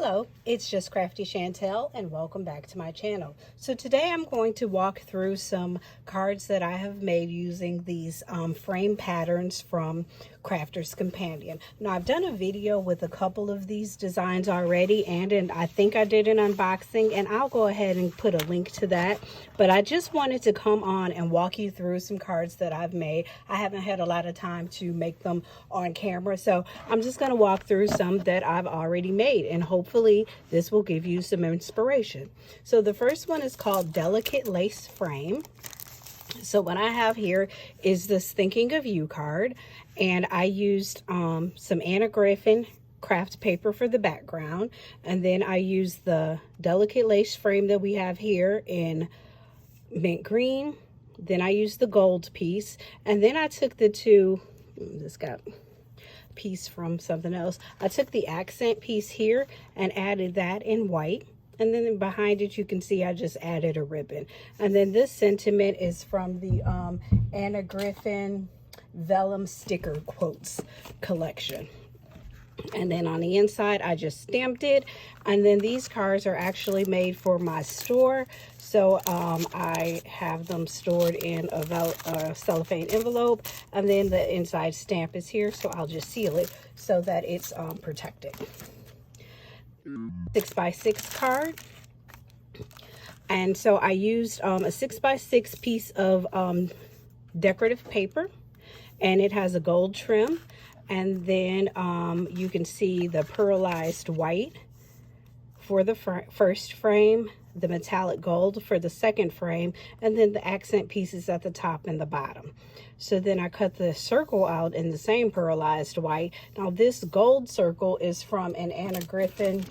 Hello, it's just Crafty Chantel and welcome back to my channel. So today I'm going to walk through some cards that I have made using these frame patterns from Crafter's Companion. Now I've done a video with a couple of these designs already and I think I did an unboxing, and I'll go ahead and put a link to that. But I just wanted to come on and walk you through some cards that I've made. I haven't had a lot of time to make them on camera, so I'm just going to walk through some that I've already made, and hopefully this will give you some inspiration. So the first one is called Delicate Lace Frame. So what I have here is this Thinking of You card, and I used some Anna Griffin craft paper for the background, and then I used the delicate lace frame that we have here in mint green. Then I used the gold piece, and then I took the two, this got a piece from something else. I took the accent piece here and added that in white. And then behind it, you can see I just added a ribbon. And then this sentiment is from the Anna Griffin Vellum Sticker Quotes collection. And then on the inside, I just stamped it. And then these cards are actually made for my store. So I have them stored in a cellophane envelope. And then the inside stamp is here. So I'll just seal it so that it's protected. 6x6 card, and so I used a 6x6 piece of decorative paper, and it has a gold trim, and then you can see the pearlized white for the first frame, the metallic gold for the second frame, and then the accent pieces at the top and the bottom. So then I cut the circle out in the same pearlized white. Now this gold circle is from an Anna Griffin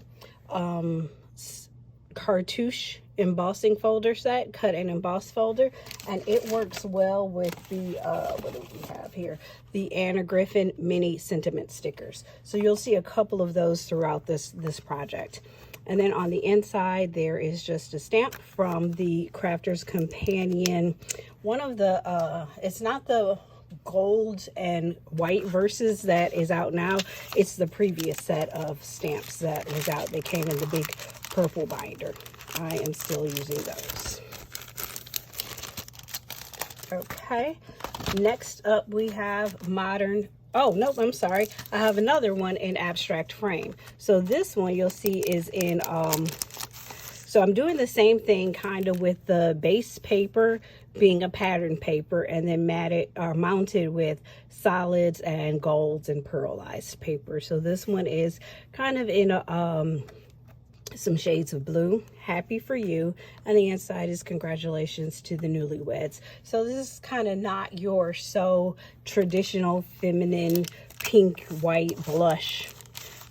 cartouche embossing folder set, cut and emboss folder, and it works well with the what do we have here, the Anna Griffin mini sentiment stickers. So you'll see a couple of those throughout this project. And then on the inside there is just a stamp from the Crafter's Companion. One of the it's not the gold and white verses that is out now, it's the previous set of stamps that was out. They came in the big purple binder. I am still using those. Okay, next up we have modern, oh no, I'm sorry, I have another one in abstract frame. So this one you'll see is in so I'm doing the same thing kind of with the base paper being a pattern paper, and then mounted with solids and golds and pearlized paper. So this one is kind of in a some shades of blue, happy for you, and the inside is congratulations to the newlyweds. So this is kind of not your so traditional feminine pink, white, blush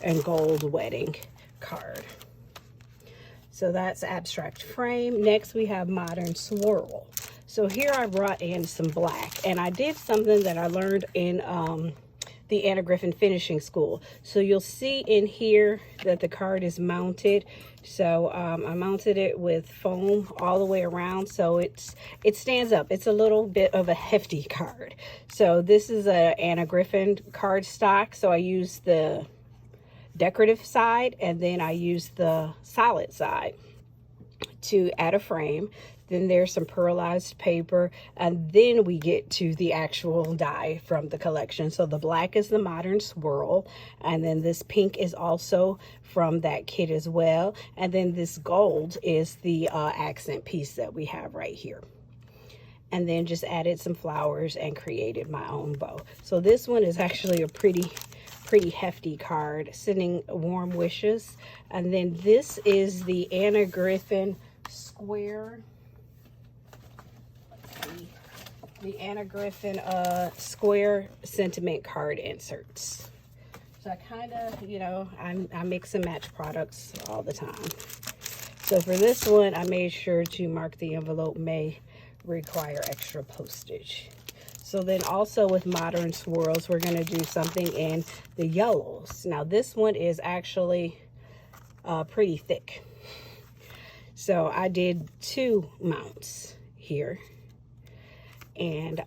and gold wedding card. So that's abstract frame. Next we have modern swirl. So here I brought in some black, and I did something that I learned in the Anna Griffin Finishing School. So you'll see in here that the card is mounted. So I mounted it with foam all the way around, so it stands up. It's a little bit of a hefty card. So this is a Anna Griffin card stock. So I used the decorative side, and then I used the solid side to add a frame. Then there's some pearlized paper, and then we get to the actual die from the collection. So the black is the modern swirl, and then this pink is also from that kit as well, and then this gold is the accent piece that we have right here. And then just added some flowers and created my own bow. So this one is actually a pretty hefty card, sending warm wishes. And then this is the Anna Griffin square, the Anna Griffin square sentiment card inserts. So I kind of, you know, I mix and match products all the time. So for this one, I made sure to mark the envelope may require extra postage. So then also with modern swirls, we're going to do something in the yellows. Now this one is actually pretty thick. So I did 2 mounts here. And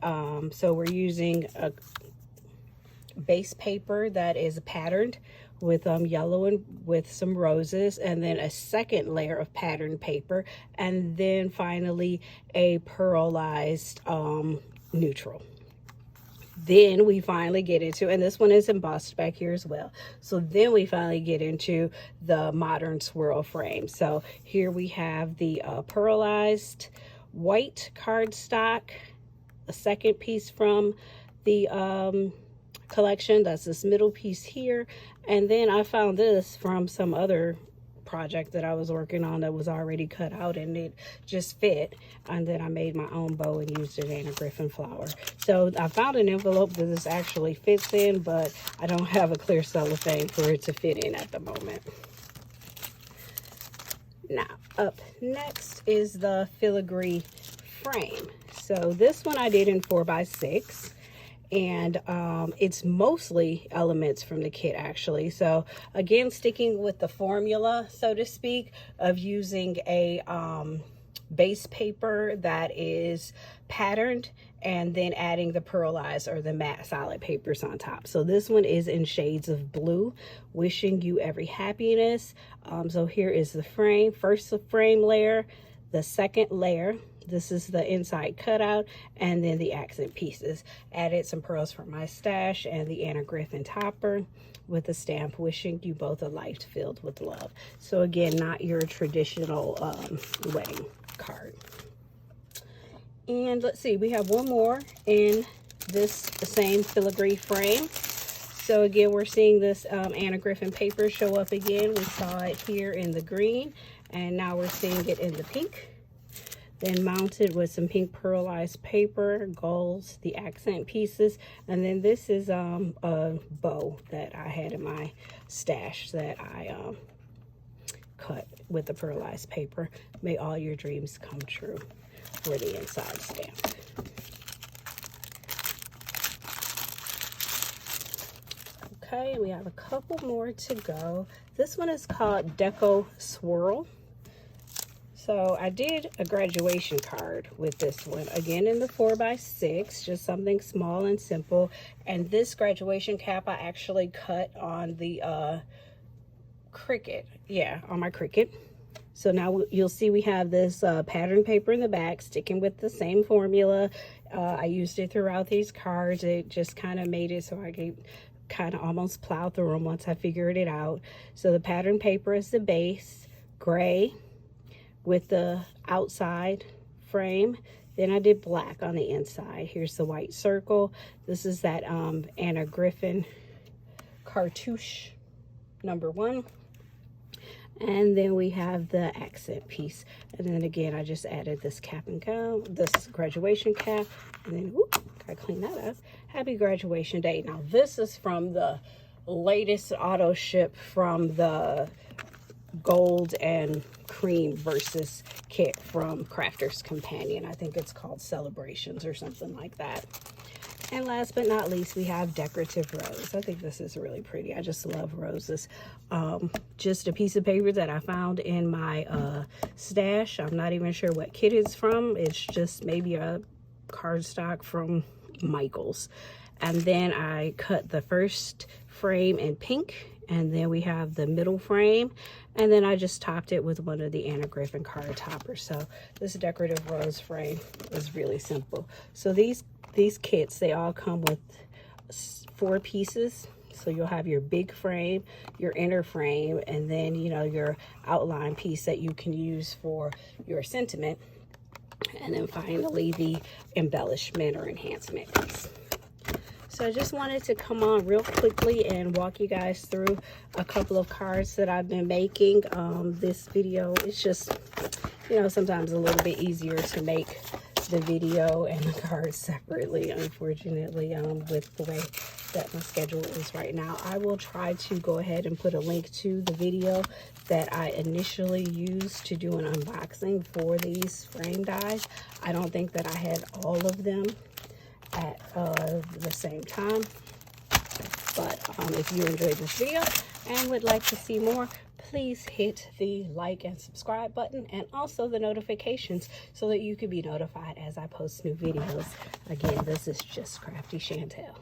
so we're using base paper that is patterned with yellow and with some roses, and then a second layer of patterned paper, and then finally a pearlized neutral. Then we finally get into, and this one is embossed back here as well. So then we finally get into the modern swirl frame. So here we have the pearlized white cardstock, a second piece from the collection. That's this middle piece here. And then I found this from some other project that I was working on that was already cut out, and it just fit. And then I made my own bow and used an Anna Griffin flower. So I found an envelope that this actually fits in, but I don't have a clear cellophane for it to fit in at the moment. Now, up next is the filigree frame. So this one I did in 4x6. And it's mostly elements from the kit, actually. So again, sticking with the formula, so to speak, of using a base paper that is patterned and then adding the pearlized or the matte solid papers on top. So this one is in shades of blue, wishing you every happiness. So here is the frame. First the frame layer, the second layer. This is the inside cutout, and then the accent pieces. Added some pearls from my stash and the Anna Griffin topper with a stamp, wishing you both a life filled with love. So again, not your traditional wedding card. And let's see, we have one more in the same filigree frame. So again, we're seeing this Anna Griffin paper show up again. We saw it here in the green, and now we're seeing it in the pink. Then mounted with some pink pearlized paper, golds, the accent pieces, and then this is a bow that I had in my stash that I cut with the pearlized paper. May all your dreams come true for the inside stamp. Okay, we have a couple more to go. This one is called Deco Swirl. So I did a graduation card with this one, again in the 4x6, just something small and simple. And this graduation cap I actually cut on the Cricut, yeah, on my Cricut. So now you'll see we have this pattern paper in the back, sticking with the same formula. I used it throughout these cards. It just kind of made it so I could kind of almost plow through them once I figured it out. So the pattern paper is the base, gray, with the outside frame. Then I did black on the inside. Here's the white circle. This is that Anna Griffin cartouche #1. And then we have the accent piece. And then again, I just added this cap and gown, this graduation cap. And then, whoop, gotta clean that up. Happy graduation day. Now this is from the latest auto ship from the gold and cream versus kit from Crafter's Companion. I think it's called Celebrations or something like that. And last but not least, we have Decorative Rose. I think this is really pretty. I just love roses. Just a piece of paper that I found in my stash. I'm not even sure what kit it's from. It's just maybe a cardstock from Michaels. And then I cut the first frame in pink, and then we have the middle frame, and then I just topped it with one of the Anna Griffin card toppers. So this Decorative Rose frame is really simple. So these kits, they all come with 4 pieces. So you'll have your big frame, your inner frame, and then, you know, your outline piece that you can use for your sentiment. And then finally the embellishment or enhancement piece. So I just wanted to come on real quickly and walk you guys through a couple of cards that I've been making. This video is just, you know, sometimes a little bit easier to make the video and the cards separately, unfortunately, with the way that my schedule is right now. I will try to go ahead and put a link to the video that I initially used to do an unboxing for these frame dies. I don't think that I had all of them at the same time, but if you enjoyed this video and would like to see more, please hit the like and subscribe button, and also the notifications so that you can be notified as I post new videos. Again, this is just Crafty Chantel.